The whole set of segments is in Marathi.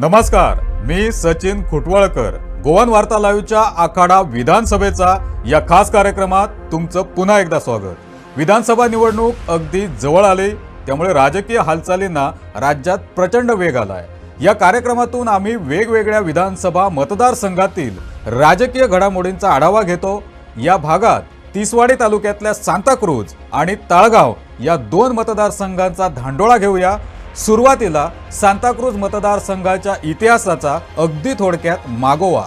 नमस्कार, मी सचिन खुटवळकर. गोवन वार्ता लाईव्हच्या आखाडा विधानसभेचा या खास कार्यक्रमात तुमचं पुन्हा एकदा स्वागत. विधानसभा निवडणूक अगदी जवळ आली, त्यामुळे राजकीय हालचालींना राज्यात प्रचंड वेग आलाय. या कार्यक्रमातून आम्ही वेगवेगळ्या विधानसभा मतदारसंघातील राजकीय घडामोडींचा आढावा घेतो. या भागात तिसवाडी तालुक्यातल्या सांताक्रूज आणि ताळगाव या दोन मतदारसंघांचा धांडोळा घेऊया. सुरुवातीला सांताक्रूज मतदारसंघाच्या इतिहासाचा अगदी थोडक्यात मागोवा.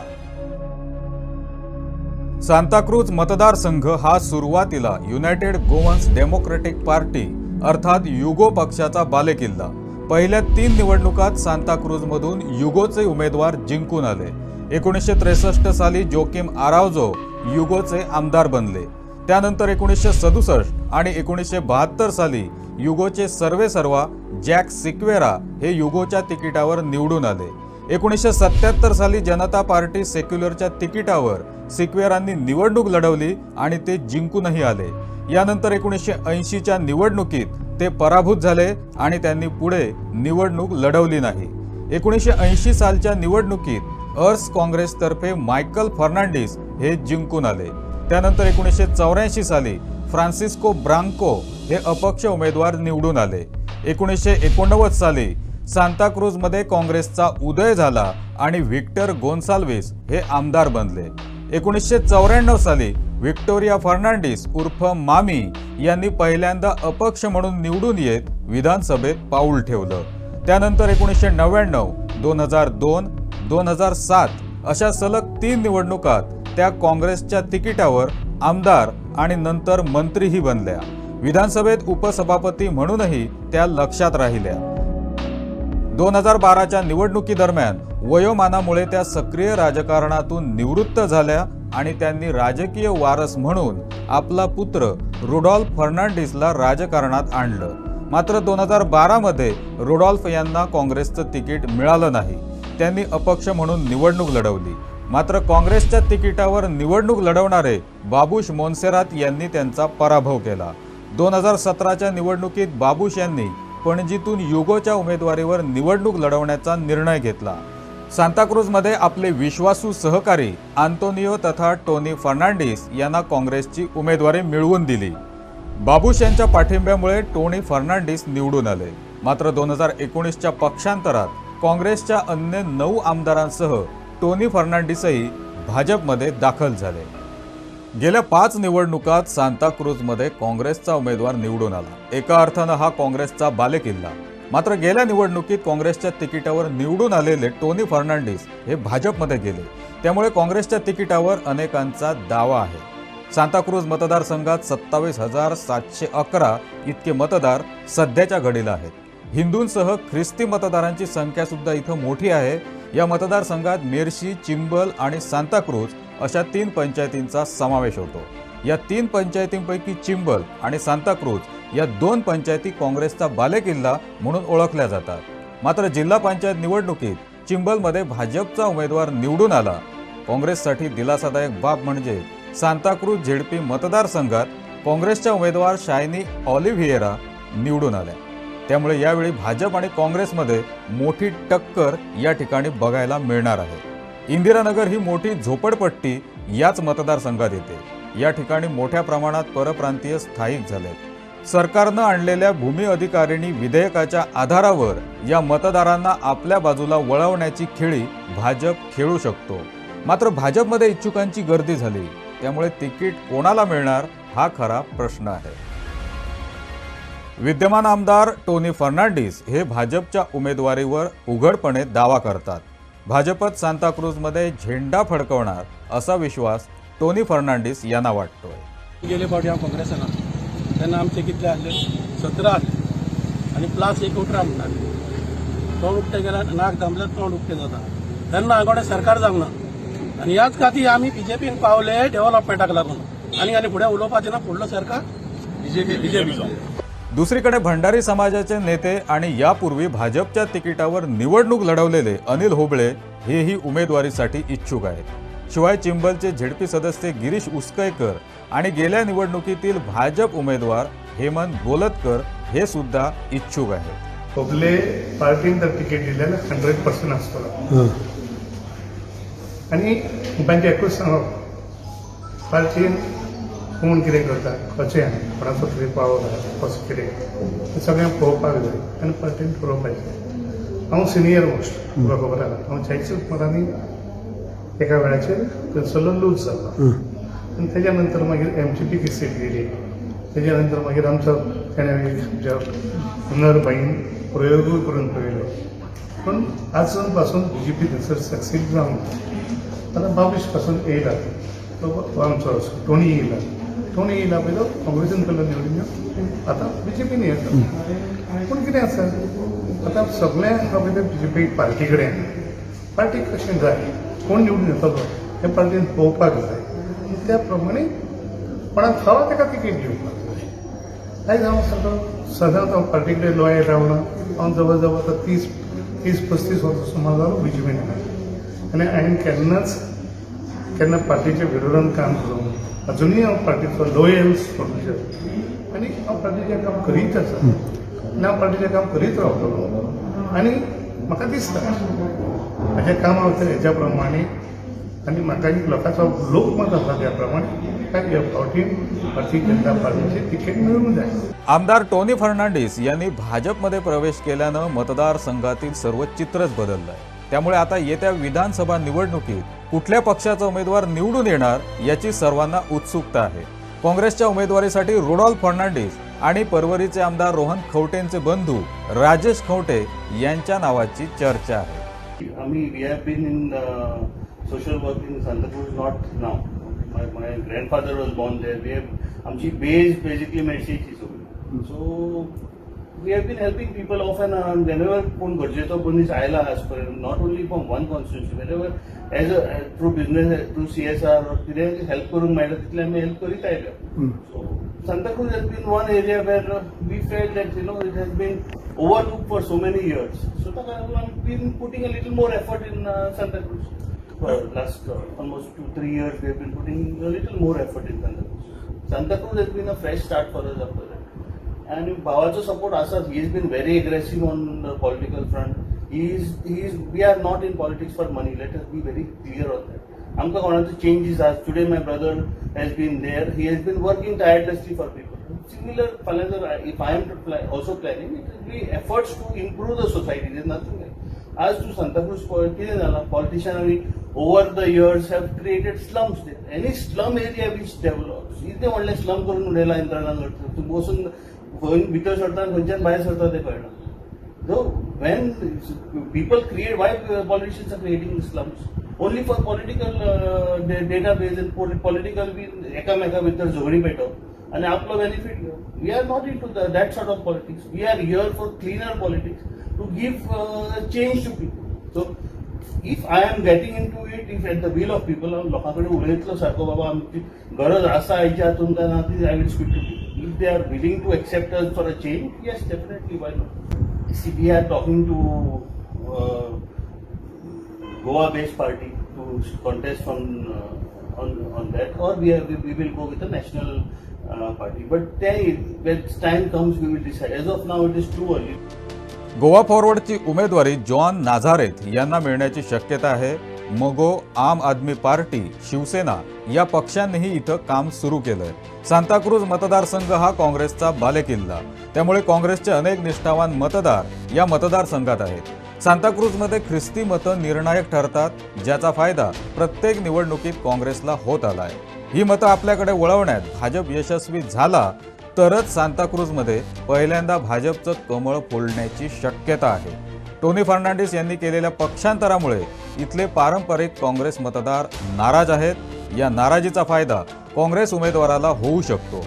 सांताक्रूज मतदारसंघ हा सुरुवातीला युनायटेड गोवन्स डेमोक्रेटिक पार्टी अर्थात युगो पक्षाचा बालेकिल्ला. पहिल्या 3 निवडणुकात सांताक्रूजमधून युगोचे उमेदवार जिंकून आले. 1963 साली जोकिम आरावजो युगोचे आमदार बनले. त्यानंतर 1967 आणि 1972 साली युगोचे सर्वेसर्वा जॅक सिक्वेरा हे युगोच्या तिकिटावर निवडून आले. 1977 साली जनता पार्टी सेक्युलरच्या तिकिटावर सिक्वेरांनी निवडणूक लढवली आणि ते जिंकूनही आले. यानंतर 1980च्या निवडणुकीत ते पराभूत झाले आणि त्यांनी पुढे निवडणूक लढवली नाही. 1980 सालच्या निवडणुकीत अर्स काँग्रेसतर्फे मायकल फर्नांडिस हे जिंकून आले. त्यानंतर 1984 साली फ्रान्सिस्को ब्रांको हे अपक्ष उमेदवार निवडून आले. 1989 साली सांताक्रूजमध्ये काँग्रेसचा उदय झाला आणि व्हिक्टर गोन्साल्विस हे आमदार बनले. 1994 साली व्हिक्टोरिया फर्नांडिस उर्फ मामी यांनी पहिल्यांदा अपक्ष म्हणून निवडून येत विधानसभेत पाऊल ठेवलं. त्यानंतर 1999, 2002, 2007 अशा सलग 3 निवडणुकात त्या काँग्रेसच्या तिकिटावर आमदार आणि नंतर मंत्रीही बनल्या. विधानसभेत उपसभापती म्हणूनही त्या लक्षात राहिल्या. 2012च्या निवडणुकीदरम्यान वयोमानामुळे त्या सक्रिय राजकारणातून निवृत्त झाल्या आणि त्यांनी राजकीय वारस म्हणून आपला पुत्र रुडॉल्फ फर्नांडिसला राजकारणात आणलं. मात्र 2012 मध्ये रुडॉल्फ यांना काँग्रेसचं तिकीट मिळालं नाही. त्यांनी अपक्ष म्हणून निवडणूक लढवली. मात्र काँग्रेसच्या तिकिटावर निवडणूक लढवणारे बाबूश मोन्सेरात यांनी त्यांचा पराभव केला. 2017च्या निवडणुकीत बाबूश यांनी पणजीतून युगोच्या उमेदवारीवर निवडणूक लढवण्याचा निर्णय घेतला. सांताक्रूजमध्ये आपले विश्वासू सहकारी आंतोनियो तथा टोनी फर्नांडिस यांना काँग्रेसची उमेदवारी मिळवून दिली. बाबूश यांच्या पाठिंब्यामुळे टोनी फर्नांडिस निवडून आले. मात्र 2019च्या पक्षांतरात काँग्रेसच्या अन्य 9 आमदारांसह टोनी फर्नांडिसही भाजपमध्ये दाखल झाले. गेल्या 5 निवडणुकात सांताक्रूजमध्ये काँग्रेसचा उमेदवार निवडून आला. एका अर्थानं हा काँग्रेसचा बालेकिल्ला. मात्र गेल्या निवडणुकीत काँग्रेसच्या तिकिटावर निवडून आलेले टोनी फर्नांडिस हे भाजपमध्ये गेले. त्यामुळे काँग्रेसच्या तिकिटावर अनेकांचा दावा आहे. सांताक्रूज मतदारसंघात 27,711 इतके मतदार सध्याच्या घडीला आहेत. हिंदूंसह ख्रिस्ती मतदारांची संख्या सुद्धा इथं मोठी आहे. या मतदारसंघात मेर्शी, चिंबल आणि सांताक्रूज अशा 3 पंचायतींचा समावेश होतो. या 3 पंचायतींपैकी चिंबल आणि सांताक्रूज या 2 पंचायती काँग्रेसचा बालेकिल्ला म्हणून ओळखल्या जातात. मात्र जिल्हा पंचायत निवडणुकीत चिंबलमध्ये भाजपचा उमेदवार निवडून आला. काँग्रेससाठी दिलासादायक बाब म्हणजे सांताक्रूज झेडपी मतदारसंघात काँग्रेसच्या उमेदवार शायनी ऑलिव्हिएरा निवडून आल्या. त्यामुळे यावेळी भाजप आणि काँग्रेसमध्ये मोठी टक्कर या ठिकाणी बघायला मिळणार आहे. इंदिरानगर ही मोठी झोपडपट्टी याच मतदारसंघात येते. या ठिकाणी मोठ्या प्रमाणात परप्रांतीय स्थायिक झालेत. सरकारनं आणलेल्या भूमी अधिकारिणी विधेयकाच्या आधारावर या मतदारांना आपल्या बाजूला वळवण्याची खेळी भाजप खेळू शकतो. मात्र भाजपमध्ये इच्छुकांची गर्दी झाली. त्यामुळे तिकीट कोणाला मिळणार हा खरा प्रश्न आहे. विद्यमान आमदार टोनी फर्नांडिस हे भाजपच्या उमेदवारीवर उघडपणे दावा करतात. भाजपत सांताक्रूजमध्ये झेंडा फडकवणार असा विश्वास टोनी फर्नांडिस यांना वाटतोय. गेले फावटी हांव काँग्रेसान तेन्ना आमचे कितले आसले 17 आसले आनी प्लस 1 उतरां म्हणटाले. तोंड उक्तें गेल्यार नाक दामल्यार तोंड उक्तें जाता. तेन्ना हांगोडे सरकार जावंक ना आनी ह्याच खातीर आमी बीजेपीन पावले डेव्हलपमेंटाक लागून आनी फुडें उलोवपाचें ना. फुडलो सरकार बीजेपीचो. दुसरीकडे भंडारी समाजाचे नेते आणि यापूर्वी भाजपच्या तिकिटावर निवडणूक लढवलेले अनिल होबळे हेही उमेदवारीसाठी इच्छुक आहेत. शिवाय चिंबलचे झेडपी सदस्य गिरीश उसकैकर आणि गेल्या निवडणुकीतील भाजप उमेदवार हेमंत बोलतकर हे सुद्धा इच्छुक आहेत. आपले पार्टीन तर तिकेट दिलेलं 100% आसतलो आनी तांचे एकूच सांगप पार्टीन कोण कितें करता कशें कोणाचो तरी पावर कसो कितें हें सगळें पळोवपाक जाय आनी पार्टीन थारोवपाचें हांव सिनियर मोस्ट तुका खबर आसा हांव 40 वर्सांनी एका वेळाचेर थंयसरलो लूज जालो आनी तेज्या नंतर मागीर MGP की सीट गेली तेज्या नंतर मागीर आमचो तेणें आमच्या हुनरबाईन प्रयोगूय करून पळयलो पूण आजून पासून BJP थंयसर सक्सीड जावंक ना आतां 22 पासून येयला तो आमचो टोनी येयला पळय काँग्रेसीन केल्लो निवडून आतां BJPन येता पूण कितें आसा आतां सगळें पळय ते BJP पार्टी कडेन पार्टी कशें जाय कोण निवडून येतलो हें पार्टीन पळोवपाक जाय त्या प्रमाणे कोणाक खावा ताका तिकेट दिवपाक जाय आयज हांव सदांच हांव पार्टी कडेन लॉयल रावना हांव जवळ जवळ आतां 30-35 वर्सां सुमार जालो BJPन आनी हांवें केन्ना पार्टीच्या विरोधान काम करूंक अजुनूय हांव पार्टीचो लॉयल सोल्जर आनी हांव पार्टीचें काम करीत आसा आनी हांव पार्टीचें काम करीत रावतलो आनी म्हाका दिसता म्हजें काम हांव हेज्या प्रमाणे आनी म्हाका लोकांचो लोकमत आसा त्या प्रमाणे ह्या फावटी भारतीय जनता पार्टीची तिकेट मिळून जाय. आमदार टोनी फर्नांडिस यांनी भाजपमध्ये प्रवेश केल्यानं मतदारसंघातील सर्व चित्रच बदललंय. त्यामुळे आता येत्या विधानसभा निवडणुकीत कुठल्या पक्षाचा उमेदवार निवडून येणार याची सर्वांना उत्सुकता आहे. काँग्रेसच्या उमेदवारीसाठी रुडॉल्फ फर्नांडिस आणि परवरीचे आमदार रोहन खवटेंचे बंधू राजेश खवटे यांच्या नावाची चर्चा आहे. We have been in social work in Santa Cruz, not now. My grandfather was born there. We have आमची base basically मेडशेची so we have been helping people off and on whenever कोण गरजेचो मनीस आयला as per not only from one constituency whenever as a through business through CSR कितें help करूंक मेळटा तितलें आमी help करीत आयल्या. So Santa Cruz has been one area where we felt that it has been overlooked for so many years. So I've been putting a little more effort in Santa Cruz. For last almost 2-3 years, we have been putting a little more effort in Santa Cruz. Santa Cruz has been a fresh start for us after that. And Bhava's support asas, he has been very aggressive on the political front. We are not in politics for money. Let us be very clear on that. Amka konacho changes as today my brother has been there. He has been working tirelessly for people. Similar, if I am also planning, it will be efforts to improve the society. There is nothing like. As to Santa Cruz, politicians over the years have created slums there. Any slum area which develops, if they want to slum करून उडयला यंत्रणांक बसून भितर सरता खंयच्यान भायर सरता तें कळना. So when people create, why politicians are creating slums? Only for political database and political एकामेका भितर झगडी पेटोवप आणि आपलो बेनिफिट घेवप. We are not into that sort of politics. We are here for cleaner politics to give change to people. So if I am getting into it, if at the will of people, लोकांकडे उलयतलो सारको बाबा आमची गरज आसा हेच्या हातून काय ना ती I will speak to people. If they are willing to accept us for a change, yes, definitely, why not? See, we are talking to Goa-based party to contest on that, or we will go with a national party. But when time comes, we will decide. As of now, it is too early. Goa फॉरवर्डची उमेदवारी जॉन नाझारेथ यांना मिळण्याची शक्यता आहे. मगो, आम आदमी पार्टी, शिवसेना या पक्षांनीही इथं काम सुरू केलंय. सांताक्रूज मतदारसंघ हा काँग्रेसचा बालेकिल्ला, त्यामुळे काँग्रेसचे अनेक निष्ठावान मतदार या मतदारसंघात आहेत. सांताक्रूजमध्ये ख्रिस्ती मतं निर्णायक ठरतात, ज्याचा फायदा प्रत्येक निवडणुकीत काँग्रेसला होत आलाय. ही मतं आपल्याकडे वळवण्यात भाजप यशस्वी झाला तरच सांताक्रूजमध्ये पहिल्यांदा भाजपचं कमळ फुलण्याची शक्यता आहे. टोनी फर्नांडिस यांनी केलेल्या पक्षांतरामुळे इथले पारंपरिक काँग्रेस मतदार नाराज आहेत. या नाराजीचा फायदा काँग्रेस उमेदवाराला होऊ शकतो.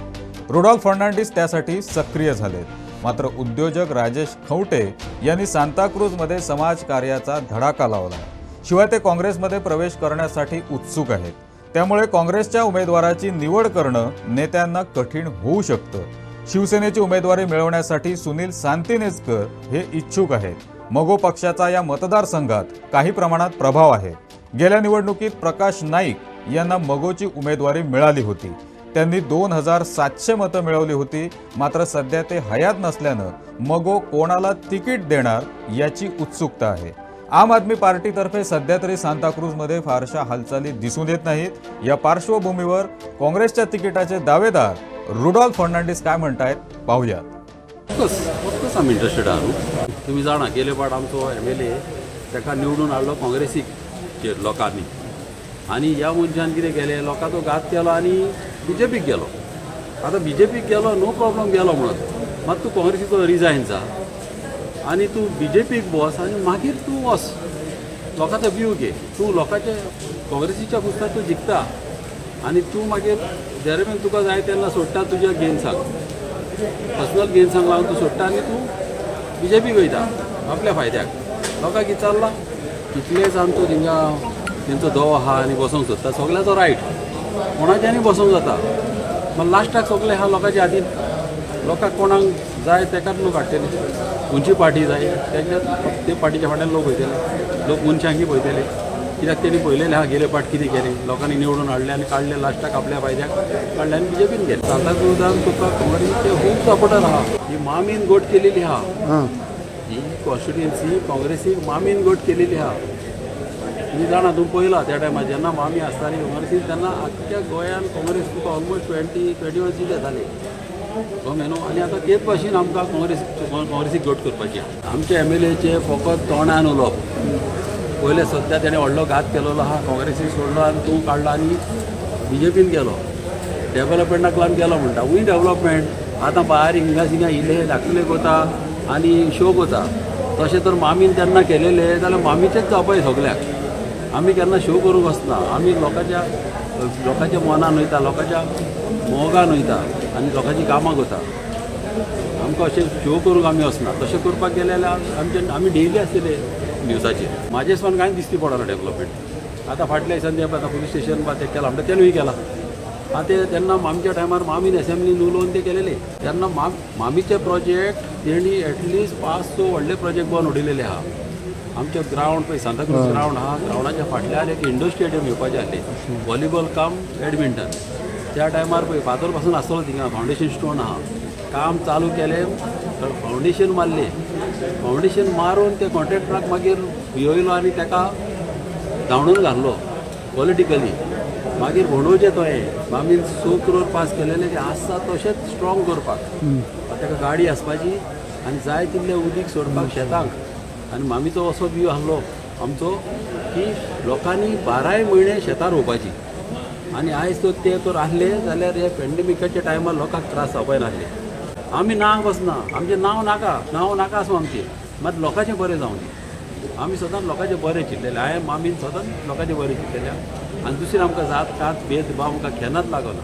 रुडॉल्फ फर्नांडिस त्यासाठी सक्रिय झालेत. मात्र उद्योजक राजेश खवटे यांनी सांताक्रूजमध्ये समाजकार्याचा धडाका लावला. शिवाय ते काँग्रेसमध्ये प्रवेश करण्यासाठी उत्सुक आहेत. त्यामुळे काँग्रेसच्या उमेदवाराची निवड करणं नेत्यांना कठीण होऊ शकतं. शिवसेनेची उमेदवारी मिळवण्यासाठी सुनील सांतिनेजकर हे इच्छुक आहेत. मगो पक्षाचा या मतदारसंघात काही प्रमाणात प्रभाव आहे. गेल्या निवडणुकीत प्रकाश नाईक यांना मगोची उमेदवारी मिळाली होती. त्यांनी 2700 मतं मिळवली होती. मात्र सध्या ते हयात नसल्यानं मगो कोणाला तिकीट देणार याची उत्सुकता आहे. आम आदमी पार्टीतर्फे सध्या तरी सांताक्रूजमध्ये फारशा हालचाली दिसून येत नाहीत. या पार्श्वभूमीवर काँग्रेसच्या तिकिटाचे दावेदार रुडॉल्फ फर्नांडीस काय म्हणतायत पाहूयात. ऑफकोर्स आमी इंट्रस्टेड आहा न्हू. तुमी जाणा गेले फावट आमचो MLA ताका निवडून हाडलो काँग्रेसीक लोकांनी, आनी ह्या मनशान कितें केलें, लोकांचो घात केलो आनी BJPक गेलो. आतां BJPक गेलो नो प्रॉब्लम गेलो म्हणत, मात तूं काँग्रेसीचो रिजायन जा आनी तूं BJPक बस आनी मागीर तूं वच लोकांचो व्यू घे. तूं लोकांचे काँग्रेसीच्या पुस्ताक तूं जिखता आनी तूं मागीर दरेमेन तुका जाय तेन्ना सोडटा तुज्या गेन्साक, पर्सनल गेन्सांक लागून तूं सोडटा आनी तूं BJPक वयता आपल्या फायद्याक. लोकांक कितें चल्लां, कितलेच आमचो थिंगा तेंचो दवो आहा आनी बसोंक सोदता, सगळ्याचो रायट, कोणाच्यांनी बसोंक जाता. मागीर लास्टाक सगळें आहा लोकांच्या हातीन. लोकांक कोणाक जाय तेकाच लोक हाडटले. खंयची पार्टी जाय ते पार्टीच्या फाटल्यान लोक वयतले, लोक मनशांकी पळयतले. कित्याक तेणी पळयलेलें आहा गेले पाट कितें केलें, लोकांनी निवडून हाडले आनी काडले, लास्टाक आपल्या फायद्याक काडले आनी BJPन गेले. सांताक्रूजान तुका काँग्रेसीचे खूब सपोर्टर आहा. ही मामीन गोट केलेली आहा, ही कॉन्स्टिट्युएन्सी काँग्रेसीक मामीन गोट केलेली आहा. तुम्ही जाणा, तुम्ही पळयला त्या टायमार जेन्ना मामी आसताली काँग्रेसीन तेन्ना आख्ख्या गोंयान काँग्रेस तुका ऑलमोस्ट 20 वर्स जाताली गमे न्हू. आनी आतां तेच भाशेन आमकां काँग्रेसीक गोट करपाची आहा. आमच्या MLAचे फकत तोंडान उलोवप. पयले सद्या तेणें व्हडलो घात केलेलो आहा, काँग्रेसीक सोडलो आनी तूं काडलो आनी BJPन गेलो. डेव्हलपमेंटाक लागून गेलो म्हणटा. हूंय डेव्हलपमेंट आतां भायर हिंगा थिंगा इल्ले धाकटुले कोता आनी शो कोता. तशें तर मामीन तेन्ना केलेले जाल्यार मामीचेच जावपाय सगळ्याक. आमी केन्ना शो करूंक वचना. आमी लोकांच्या मनान वयता, लोकांच्या मोगान वयता आनी लोकांची कामां करता. आमकां अशें शो करूंक आमी वचना. तशें करपाक गेले जाल्यार आमी डेली आसतले न्यूजाचेर. म्हाजे हिसपान कांय दिसती पडना डेव्हलपमेंट. आतां फाटल्या दिसांनी आतां पुलीस स्टेशन तें केलां म्हणटा तेणूय केलां. आतां तेन्ना मामीच्या टायमार मामीन असेंब्लीन उलोवन ते केलेले. तेन्ना मामीचे प्रोजेक्ट तेणी एटलिस्ट 5-6 व्हडले प्रोजेक्ट बन उडयलेले आहा. आमचे ग्रावंड पळय सांताक्रूज ग्रावंड आहा, ग्रावंडाच्या फाटल्यान एक इंडोर स्टेडियम येवपाचें आसलें, व्हॉलीबॉल कम बॅडमिंटन. त्या टायमार पळय फातर पासून आसतलो थिंगा फावंडेशन स्टोन आहा. काम चालू केलें, फावंडेशन मारलें. फावंडेशन मारून ते कॉन्ट्रॅक्टराक मागीर भियोयलो आनी ताका धांवडून घातलो पॉलिटिकली. मागीर भोंडोवचें तो हें मामीन 100 crore पास केलेले ते आसा तशेंच स्ट्रॉंग करपाक. ताका गाडी आसपाची आनी जाय तितलें उदीक सोडपाक शेतांक. आनी मामीचो असो व्यू आसलो आमचो की लोकांनी 12 म्हयने शेतां रोवपाची. आनी आयज तर ते तर आसले जाल्यार हे पॅन्डेमिकाच्या टायमार लोकांक त्रास जावपाय नासले. आमी नांव वचना, आमचें नांव नाका आसूं आमचें, मात लोकांचें बरें जावं दी. आमी सदांच लोकांचें बरें चिंतलेलें. हांवें मामीन सदांच लोकांचें बरें चिंतलेलें आनी दुसरें आमकां जात कात भेदभाव आमकां केन्नाच लागना.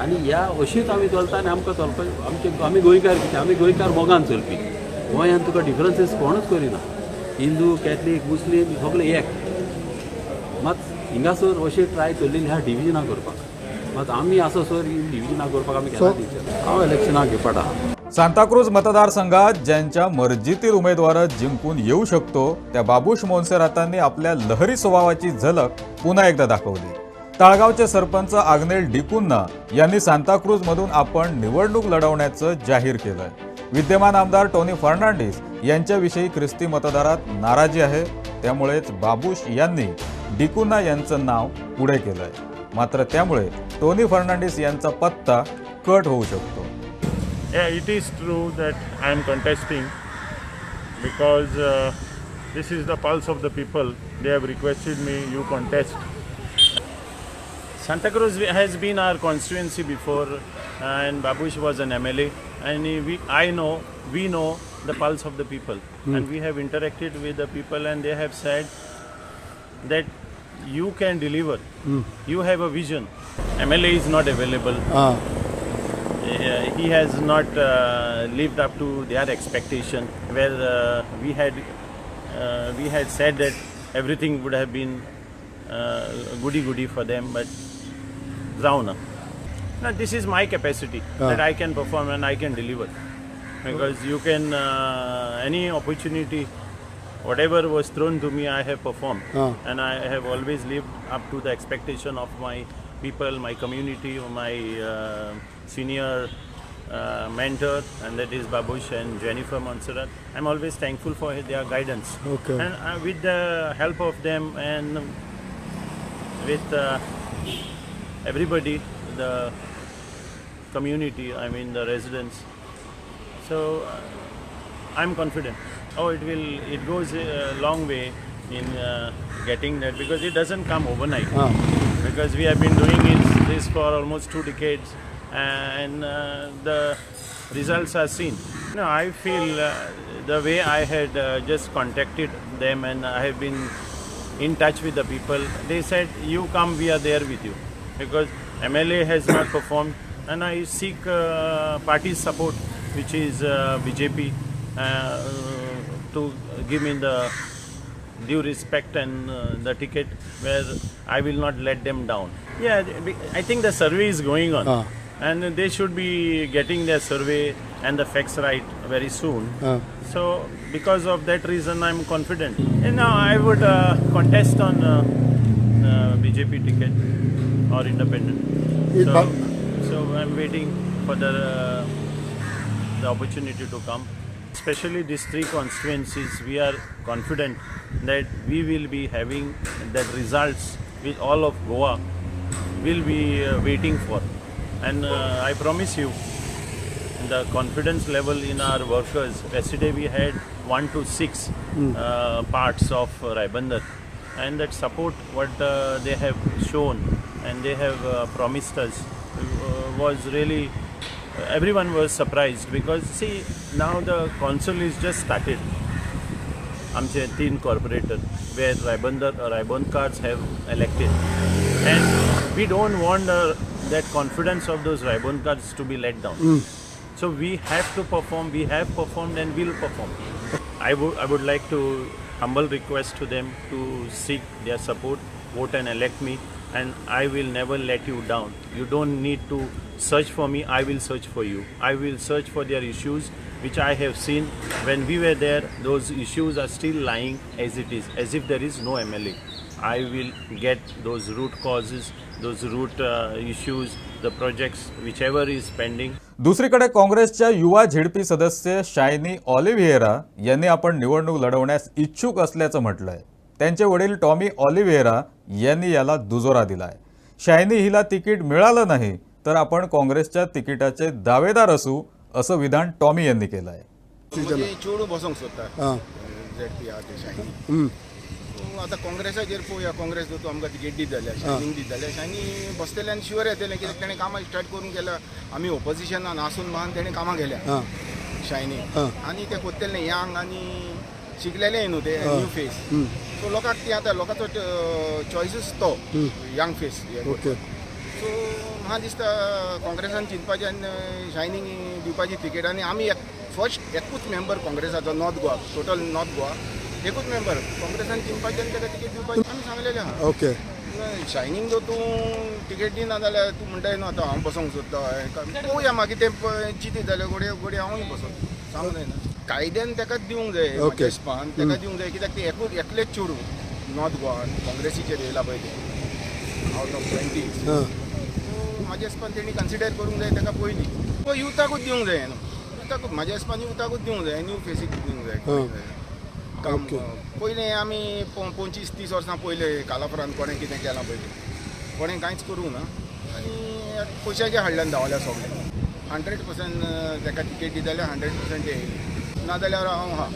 आनी ह्या अशीच आमी चलता आनी आमकां चलपाक आमी गोंयकार कितें, आमी गोंयकार मोगान चलपी. गोंयांत तुका डिफरन्सीस कोणूच करिना. हिंदू, कॅथलीक, मुस्लीम सगळे एक. मात हिंगासर अशी ट्राय चल्लेली आहा डिविजनां करपाक. मात आमी आसो सर डिविजनां करपाक आमी केन्ना दिवचे. हांव इलेक्शनाक येवपाट आहा. सांताक्रूज मतदारसंघात ज्यांच्या मर्जीतील उमेदवारच जिंकून येऊ शकतो त्या बाबूश मोन्सेरातांनी आपल्या लहरी स्वभावाची झलक पुन्हा एकदा दाखवली. ताळगावचे सरपंच आग्नेल डिकुन्ना यांनी सांताक्रूजमधून आपण निवडणूक लढवण्याचं जाहीर केलंय. विद्यमान आमदार टोनी फर्नांडीस यांच्याविषयी ख्रिस्ती मतदारात नाराजी आहे. त्यामुळेच बाबूश यांनी डिकुन्ना यांचं नाव पुढे केलंय. मात्र त्यामुळे टोनी फर्नांडीस यांचा पत्ता कट होऊ शकतो. Yeah, it is true that I am contesting because this is the pulse of the people. They have requested me, you contest. Santa Cruz has been our constituency before and Babush was an MLA and we know the pulse of the people and we have interacted with the people and they have said that you can deliver. You have a vision. MLA is not available. He has not lived up to their expectation where we had said that everything would have been goody for them, but Zauna. Now this is my capacity that I can perform and I can deliver because you can any opportunity, whatever was thrown to me, I have performed and I have always lived up to the expectation of my people, my community, my senior mentor, and that is Babush and Jennifer Montserrat. I'm always thankful for their guidance. Okay. And with the help of them and with everybody, the community, I mean the residents. So I'm confident. Oh, it goes a long way in getting that, because it doesn't come overnight. Because we have been doing this for almost 2 decades, and the results are seen. No, I feel the way I had just contacted them, and I have been in touch with the people. They said, "You come, we are there with you," because MLA has not performed, and I seek party's support, which is BJP, to give me the due respect and the ticket, where I will not let them down. Yeah, I think the survey is going on, and they should be getting their survey and the facts right very soon. So because of that reason, I'm confident. And now I would contest on BJP ticket or independent. So I'm waiting for the opportunity to come. Especially these 3 constituencies, we are confident that we will be having the results which all of Goa will be waiting for. And I promise you, the confidence level in our workers, yesterday we had 1 to 6 parts of Raibandar, and that support what they have shown and they have promised us was really, everyone was surprised, because see, now the council is just started. आमचे 3 corporator where Raibandkars have elected, and we don't want that confidence of those Raibandkars to be let down. So we have to perform, we have performed and will perform. I would like to humble request to them to seek their support, vote and elect me, and I will never let you down. You don't need to search for me, I will search for you. I will search for their issues which I have seen when we were there. Those issues are still lying as it is, as if there is no MLA. I will get those root causes, those root issues, the projects, whichever is pending. दुसरीकडे काँग्रेसच्या युवा झेडपी सदस्य शायनी ऑलिव्हिएरा यांनी आपण निवडणूक लढवण्यास इच्छुक असल्याचं म्हटलंय. त्यांचे वडील टॉमी ऑलिव्हिएरा यांनी याला दुजोरा दिलाय. शायनी हिला तिकीट मिळालं नाही तर आपण काँग्रेसच्या तिकिटाचे दावेदार असू, असं विधान टॉमी यांनी केलंय. आता काँग्रेसाचेर पळोवया, काँग्रेस तो आमकां तिकेट दीत जाल्यार शायनींग दीत जाल्यार शायनी बसतले आनी शुअर येतले, कित्याक तेणें कामां स्टार्ट करून गेल्या. आमी ऑपोजिशनान आसून मान तेणें कामां केल्या शायनी, आनी ते कोत्तेले यंग आनी शिकलेले न्हू ते न्यू फेस. सो लोकांक ती आतां लोकांचो चॉयसीस तो यंग फेस. सो म्हाका दिसता काँग्रेसान चिंतपाचें आनी शायनींग दिवपाची तिकेट. आनी आमी फर्स्ट एकूच मेंबर काँग्रेसाचो north Goa, total north Goa एकूच मेंबर काँग्रेसान चिंतपाचें आनी ताका तिकेट दिवपाची आमी सांगलेलें आहा. ओके. शायनींग जर तूं तिकेट दिना जाल्यार तूं म्हणटाय न्हू आतां हांव बसूंक सोदता. पळोवया मागीर तें चिंतीत जाल्यार घोडये हांवूय बसों सांगूं जायना. कायद्यान ताकाच दिवंक जाय, म्हाज्या हिसपान ताका दिवंक जाय, कित्याक ते एकलेच चेडूं नॉर्थ गोवा काँग्रेसीचेर येयला पळय ते आवट ऑफ 20. म्हाज्या हिसपान तेणी कन्सिडर करूंक जाय ताका पयलीं. तो युथाकूच दिवंक जाय न्हू, म्हाज्या हिसपान युथाकूच दिवंक जाय, न्यू फेसीक दिवंक जाय काम. पयलें आमी 25-30 वर्सां पयले कालाफरान कोणें कितें केलां पळय, कोणें कांयच करूंक ना, आनी पयशाच्या हाडल्यान धांवल्या सगळें. 100% ताका तिकेट दिली जाल्यार 100% येयली, ना जाल्यार हांव आहा.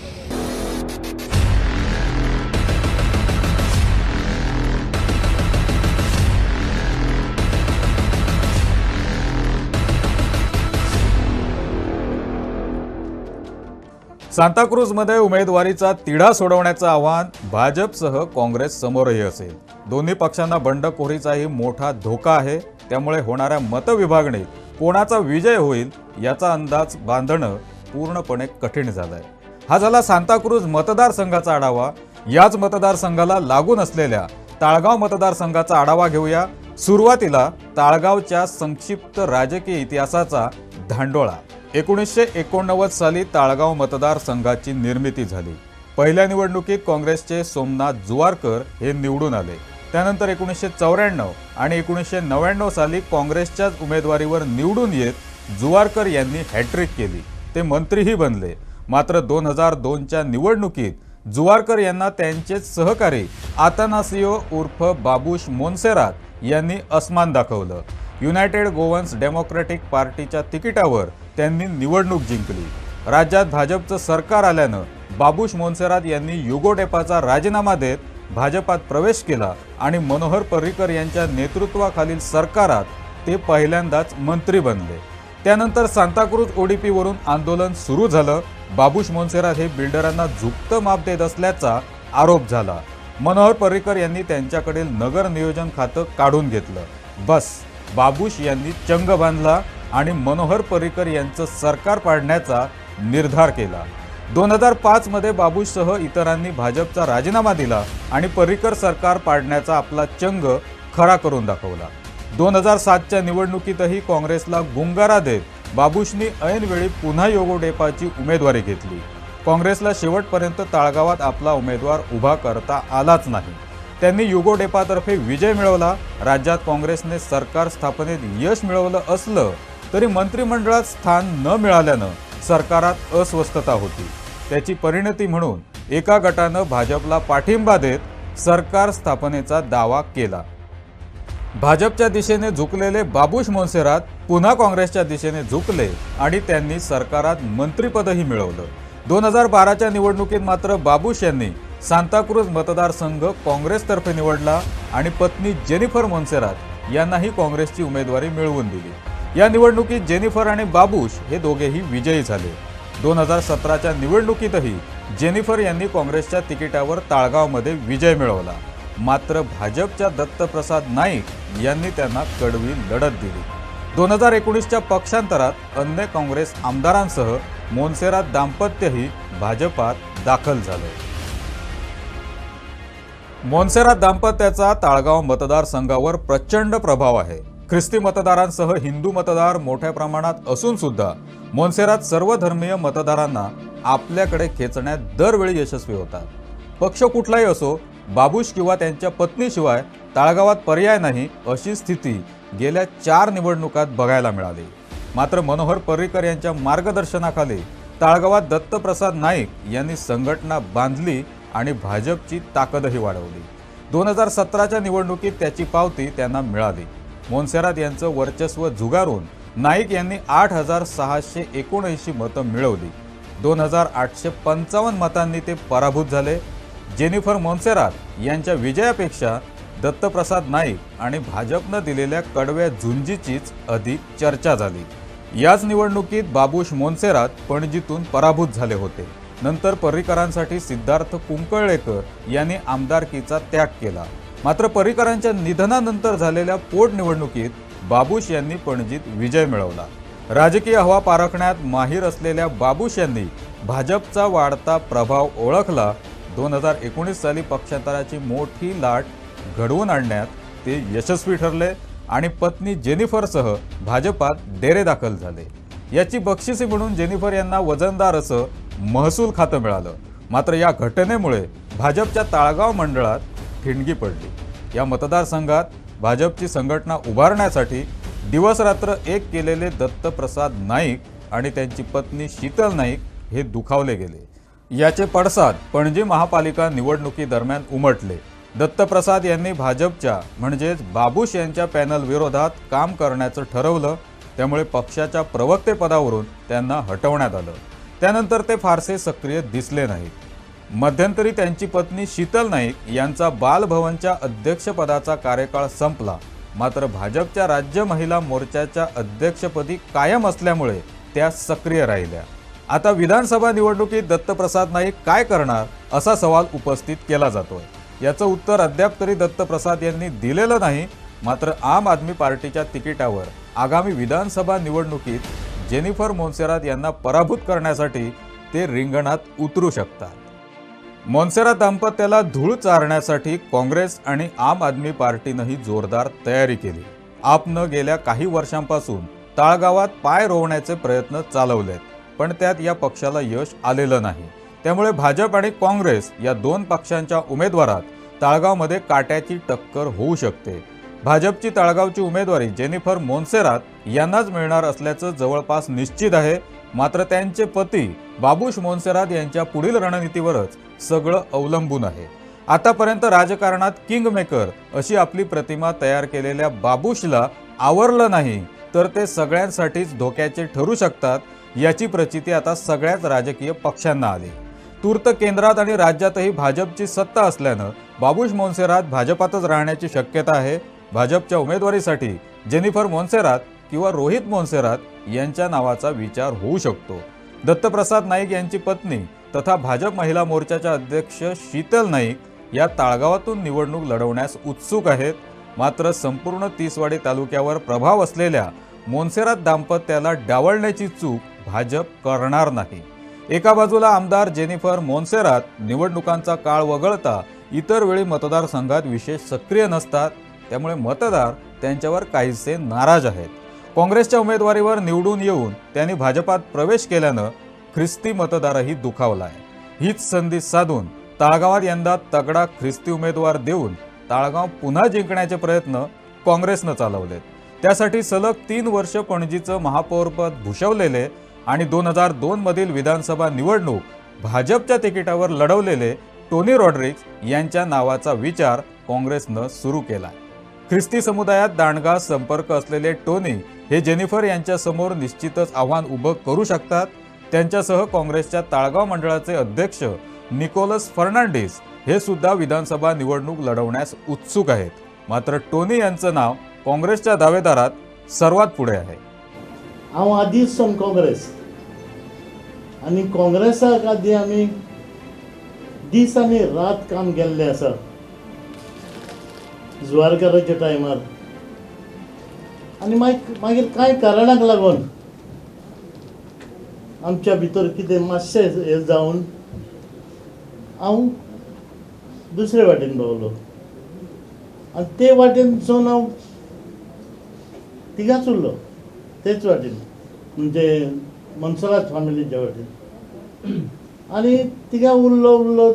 सांताक्रूजमध्ये उमेदवारीचा तिढा सोडवण्याचं आव्हान भाजपसह काँग्रेस समोरही असेल. दोन्ही पक्षांना बंडखोरीचाही मोठा धोका आहे. त्यामुळे होणाऱ्या मतविभागणीत कोणाचा विजय होईल याचा अंदाज बांधणं पूर्णपणे कठीण झालंय. हा झाला सांताक्रूज मतदारसंघाचा आढावा. याच मतदारसंघाला लागून असलेल्या ताळगाव मतदारसंघाचा आढावा घेऊया. सुरुवातीला ताळगावच्या संक्षिप्त राजकीय इतिहासाचा धांडोळा. 1989 साली ताळगाव मतदारसंघाची निर्मिती झाली. पहिल्या निवडणुकीत काँग्रेसचे सोमनाथ जुवारकर हे निवडून आले. त्यानंतर 1994 आणि 1999 साली काँग्रेसच्याच उमेदवारीवर निवडून येत जुवारकर यांनी हॅट्रिक केली, ते मंत्रीही बनले। मात्र 2002च्या निवडणुकीत जुवारकर यांना त्यांचेच सहकारी आतानासियो उर्फ बाबूश मोन्सेरात यांनी अस्मान दाखवलं। युनायटेड गोवन्स डेमोक्रेटिक पार्टीच्या तिकिटावर त्यांनी निवडणूक जिंकली। राज्यात भाजपचं सरकार आल्यानं बाबूश मोन्सेरात यांनी युगोडेपाचा राजीनामा देत भाजपात प्रवेश केला आणि मनोहर पर्रीकर यांच्या नेतृत्वाखालील सरकारात ते पहिल्यांदाच मंत्री बनले। त्यानंतर सांताक्रूज ओडीपीवरून आंदोलन सुरू झालं। बाबूश मोन्सेरात हे बिल्डरांना झुकतं माप देत असल्याचा आरोप झाला। मनोहर पर्रीकर यांनी त्यांच्याकडील नगर नियोजन खातं काढून घेतलं। बस बाबूश यांनी चंग बांधला आणि मनोहर पर्रीकर यांचं सरकार पाडण्याचा निर्धार केला। 2005 मध्ये बाबूशसह इतरांनी भाजपचा राजीनामा दिला आणि पर्रीकर सरकार पाडण्याचा आपला चंग खरा करून दाखवला। 2007च्या निवडणुकीतही काँग्रेसला गुंगारा देत बाबूशनी ऐनवेळी पुन्हा युगोडेपाची उमेदवारी घेतली। काँग्रेसला शेवटपर्यंत ताळगावात आपला उमेदवार उभा करता आलाच नाही। त्यांनी युगोडेपातर्फे विजय मिळवला। राज्यात काँग्रेसने सरकार स्थापनेत यश मिळवलं असलं तरी मंत्रिमंडळात स्थान न मिळाल्यानं सरकारात अस्वस्थता होती। त्याची परिणती म्हणून एका गटानं भाजपला पाठिंबा देत सरकार स्थापनेचा दावा केला। भाजपच्या दिशेने झुकलेले बाबूश मोन्सेरात पुन्हा काँग्रेसच्या दिशेने झुकले आणि त्यांनी सरकारात मंत्रिपदही मिळवलं। 2012च्या निवडणुकीत मात्र बाबूश यांनी सांताक्रूज मतदारसंघ काँग्रेसतर्फे निवडला आणि पत्नी जेनिफर मोन्सेरात यांनाही काँग्रेसची उमेदवारी मिळवून दिली। या निवडणुकीत जेनिफर आणि बाबूश हे दोघेही विजयी झाले। 2017च्या निवडणुकीतही जेनिफर यांनी काँग्रेसच्या तिकिटावर ताळगावमध्ये विजय मिळवला। मात्र भाजपच्या दत्तप्रसाद नाईक यांनी त्यांना कडवी लढत दिली। 2019च्या पक्षांतरात अन्य काँग्रेस आमदारांसह मोन्सेरात दाम्पत्यही भाजपात दाखल झाले। मोन्सेरात दाम्पत्याचा ताळगाव मतदारसंघावर प्रचंड प्रभाव आहे। ख्रिस्ती मतदारांसह हिंदू मतदार मोठ्या प्रमाणात असून सुद्धा मोन्सेरात सर्वधर्मीय मतदारांना आपल्याकडे खेचण्यात दरवेळी यशस्वी होतात। पक्ष कुठलाही असो, बाबूश किंवा त्यांच्या पत्नीशिवाय ताळगावात पर्याय नाही अशी स्थिती गेल्या 4 निवडणुकात बघायला मिळाली। मात्र मनोहर पर्रीकर यांच्या मार्गदर्शनाखाली ताळगावात दत्तप्रसाद नाईक यांनी संघटना बांधली आणि भाजपची ताकदही वाढवली। 2017च्या निवडणुकीत त्याची पावती त्यांना मिळाली। मोन्सेरात यांचं वर्चस्व झुगारून नाईक यांनी 8,679 मतं मिळवली। 2,855 मतांनी ते पराभूत झाले। जेनिफर मोन्सेरात यांच्या विजयापेक्षा दत्तप्रसाद नाईक आणि भाजपनं दिलेल्या कडव्या झुंजीचीच अधिक चर्चा झाली। याच निवडणुकीत बाबूश मोन्सेरात पणजीतून पराभूत झाले होते। नंतर पर्रीकरांसाठी सिद्धार्थ कुंकळलेकर यांनी आमदारकीचा त्याग केला। मात्र पर्रीकरांच्या निधनानंतर झालेल्या पोटनिवडणुकीत बाबूश यांनी पणजीत विजय मिळवला। राजकीय हवा पारखण्यात माहीर असलेल्या बाबूश यांनी भाजपचा वाढता प्रभाव ओळखला। 2019 साली पक्षांतराची मोठी लाट घडवून आणण्यात ते यशस्वी ठरले आणि पत्नी जेनिफरसह भाजपात डेरे दाखल झाले। याची बक्षिसी म्हणून जेनिफर यांना वजनदार असं महसूल खातं मिळालं। मात्र या घटनेमुळे भाजपच्या ताळगाव मंडळात ठिणगी पडली। या मतदारसंघात भाजपची संघटना उभारण्यासाठी दिवसरात्र एक केलेले दत्तप्रसाद नाईक आणि त्यांची पत्नी शीतल नाईक हे दुखावले गेले। याचे पडसाद पणजी महापालिका निवडणुकीदरम्यान उमटले। दत्तप्रसाद यांनी भाजपच्या म्हणजेच बाबूश यांच्या पॅनल विरोधात काम करण्याचं ठरवलं। त्यामुळे पक्षाच्या प्रवक्तेपदावरून त्यांना हटवण्यात आलं। त्यानंतर ते फारसे सक्रिय दिसले नाहीत। मध्यंतरी त्यांची पत्नी शीतल नाईक यांचा बालभवनच्या अध्यक्षपदाचा कार्यकाळ संपला। मात्र भाजपच्या राज्य महिला मोर्चाच्या अध्यक्षपदी कायम असल्यामुळे त्या सक्रिय राहिल्या। आता विधानसभा निवडणुकीत दत्तप्रसाद नाईक काय करणार असा सवाल उपस्थित केला जातोय। याचं उत्तर अद्याप तरी दत्तप्रसाद यांनी दिलेलं नाही। मात्र आम आदमी पार्टीच्या तिकिटावर आगामी विधानसभा निवडणुकीत जेनिफर मोन्सेरात यांना पराभूत करण्यासाठी ते रिंगणात उतरू शकतात। मोन्सेरात दाम्पत्याला धूळ चारण्यासाठी काँग्रेस आणि आम आदमी पार्टीनंही जोरदार तयारी केली। आपनं गेल्या काही वर्षांपासून ताळगावात पाय रोवण्याचे प्रयत्न चालवलेत, पण त्यात या पक्षाला यश आलेलं नाही। त्यामुळे भाजप आणि काँग्रेस या 2 पक्षांच्या उमेदवारात ताळगावमध्ये काट्याची टक्कर होऊ शकते. भाजपची ताळगावची उमेदवारी जेनिफर मोन्सेरात यांनाच मिळणार असल्याचं जवळपास निश्चित आहे. मात्र त्यांचे पती बाबुश मोन्सेरात यांच्या पुढील रणनीतीवरच सगळं अवलंबून आहे. आतापर्यंत राजकारणात किंगमेकर अशी आपली प्रतिमा तयार केलेल्या बाबुशला आवरलं नाही तर ते सगळ्यांसाठीच धोक्याचे ठरू शकतात, याची प्रचिती आता सगळ्याच राजकीय पक्षांना आली. तूर्त केंद्रात आणि राज्यातही भाजपची सत्ता असल्यानं बाबुश मोन्सेरात भाजपातच राहण्याची शक्यता आहे. भाजपच्या उमेदवारीसाठी जेनिफर मोन्सेरात किंवा रोहित मोन्सेरात यांच्या नावाचा विचार होऊ शकतो. दत्तप्रसाद नाईक यांची पत्नी तथा भाजप महिला मोर्चाच्या अध्यक्ष शीतल नाईक या ताळगावातून निवडणूक लढवण्यास उत्सुक आहेत. मात्र संपूर्ण तिसवाडी तालुक्यावर प्रभाव असलेल्या मोन्सेरात दाम्पत्याला डावलण्याची चूक भाजप करणार नाही. एका बाजूला आमदार जेनिफर मोन्सेरात निवडणुकांचा काळ वगळता इतर वेळी मतदारसंघात विशेष सक्रिय नसतात, त्यामुळे मतदार त्यांच्यावर काहीसे नाराज आहेत. काँग्रेसच्या उमेदवारीवर निवडून येऊन त्यांनी भाजपात प्रवेश केल्यानं ख्रिस्ती मतदारही दुखावला आहे. हीच संधी साधून ताळगावात यंदा तगडा ख्रिस्ती उमेदवार देऊन ताळगाव पुन्हा जिंकण्याचे प्रयत्न काँग्रेसनं चालवलेत. त्यासाठी सलग 3 वर्ष पणजीचं महापौरपद भूषवलेले आणि 2002 मधील विधानसभा निवडणूक भाजपच्या तिकिटावर लढवलेले टोनी रॉड्रिग्स यांच्या नावाचा विचार काँग्रेसनं सुरू केला. ख्रिस्ती समुदायात दांडगा संपर्क असलेले टोनी हे जेनिफर यांच्या समोर निश्चितच आव्हान उभं करू शकतात. त्यांच्यासह काँग्रेसच्या ताळगाव मंडळाचे अध्यक्ष निकोलस फर्नांडिस हे सुद्धा विधानसभा निवडणूक लढवण्यास उत्सुक आहेत. मात्र टोनी यांचं नाव काँग्रेसच्या दावेदारात सर्वात पुढे आहे. हांव आदींच सावन काँग्रेस आनी काँग्रेसाक आदी आमी दीस आनी रात काम केल्लें आसा. जुवारकाराच्या टायमार आनी मागीर कांय कारणाक लागून आमच्या भितर कितें मातशें हें जावन हांव दुसरे वाटेन पावलो आनी ते वाटेनसून हांव तिगाच उरलो तेच वाटेन, म्हणजे मोन्सेरात फॅमिलीच्या वाटेन. आनी तिगा उरलो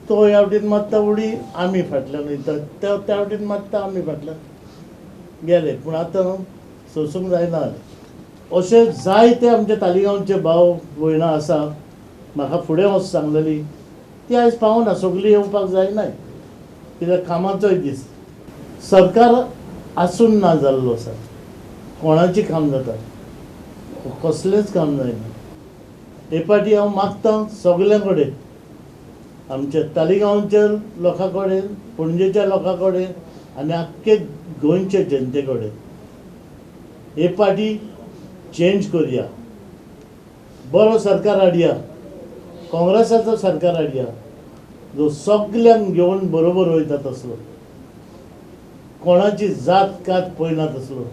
तो ह्या वाटेन मारता उडी आमी फाटल्यान वयता, त्या वाटेन मारता आमी फाटल्यान गेले. पूण आतां सोंसूंक जायना. अशे जायते आमचे तालिगांवचे भाव भयणां आसा, म्हाका फुडें वच सांगलेली, ती आयज पावना. सगळीं येवपाक जायना कित्याक कामाचोय दीस. सरकार आसून ना जाल्लो आसा. कोणाचें काम जाता, कसलेंच काम जायना. हे फाटी हांव मागतां सगळ्यां कडेन, आमच्या तालिगांवच्या लोकां कडेन, पणजेच्या लोकां कडेन आनी आख्खे गोंयचे जनते कडेन, हे फाटी चेंज करया. बरो सरकार हाडया, काँग्रेसाचो सरकार हाडया जो सगल्यांक घेवन बरोबर वयता तसलो, कोणाची जात कात पळयना तसलो,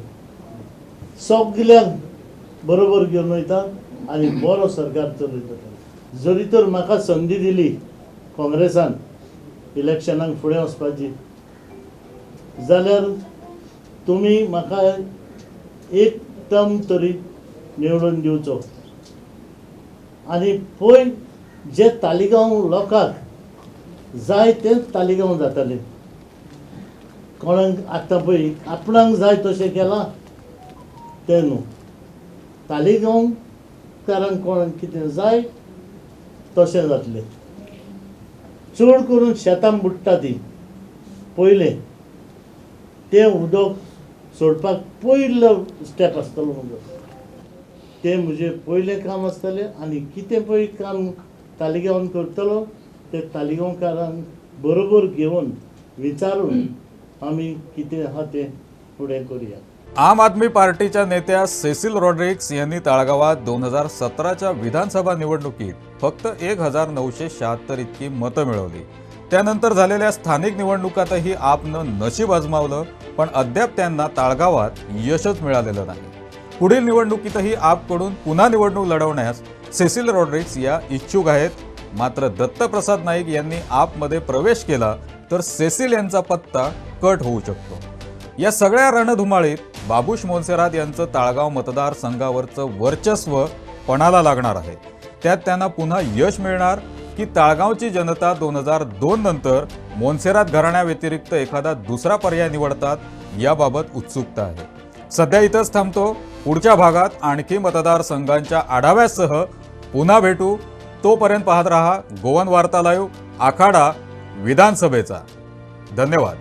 सगल्यांक बरोबर घेवन वयता आनी बरो सरकार चलयता. जरी तर म्हाका संदी दिली काँग्रेसान इलेक्शनाक फुडें वचपाची, जाल्यार तुमी म्हाका एक टर्म तरी निवडून दिवचो. आनी पळय जे तालिगांव लोकांक जाय तेंच तालिगांव जातालें. कोणाक आतां पळय आपणाक जाय तशें केलां तें न्हू, तालिगांवकारांक कोणाक कितें जाय तशें जातलें. चड करून शेतां बुडटा ती पयलें तें उदक सोडपाक पयलो स्टेप आसतलो म्हजो. तें म्हजें पयलें काम आसतलें. आनी कितें पळय काम तालिगांवान करतलो तें तालिगांवकारांक बरोबर घेवन विचारून आमी कितें आहा तें फुडें करया. आम आदमी पार्टीच्या नेत्या सेसिल रॉड्रिग्स यांनी ताळगावात 2017च्या विधानसभा निवडणुकीत फक्त 1976 इतकी मतं मिळवली. त्यानंतर झालेल्या स्थानिक निवडणुकातही आपनं नशीब आजमावलं, पण अद्याप त्यांना ताळगावात यशच मिळालेलं नाही. पुढील निवडणुकीतही आपकडून पुन्हा निवडणूक लढवण्यास सेसिल रॉड्रिग्स या इच्छुक आहेत. मात्र दत्तप्रसाद नाईक यांनी आपमध्ये प्रवेश केला तर सेसिल यांचा पत्ता कट होऊ शकतो. या सगळ्या रणधुमाळीत बाबुश मोन्सेरात यांचं ताळगाव मतदारसंघावरचं वर्चस्व पणाला लागणार आहे. त्यात त्यांना पुन्हा यश मिळणार की ताळगावची जनता 2002 नंतर मोन्सेरात घराण्याव्यतिरिक्त एखादा दुसरा पर्याय निवडतात याबाबत उत्सुकता आहे. सध्या इथंच थांबतो. पुढच्या भागात आणखी मतदारसंघांच्या आढाव्यासह पुन्हा भेटू. तोपर्यंत पाहत रहा गोवन वार्ता लाईव्ह, आखाडा विधानसभेचा. धन्यवाद.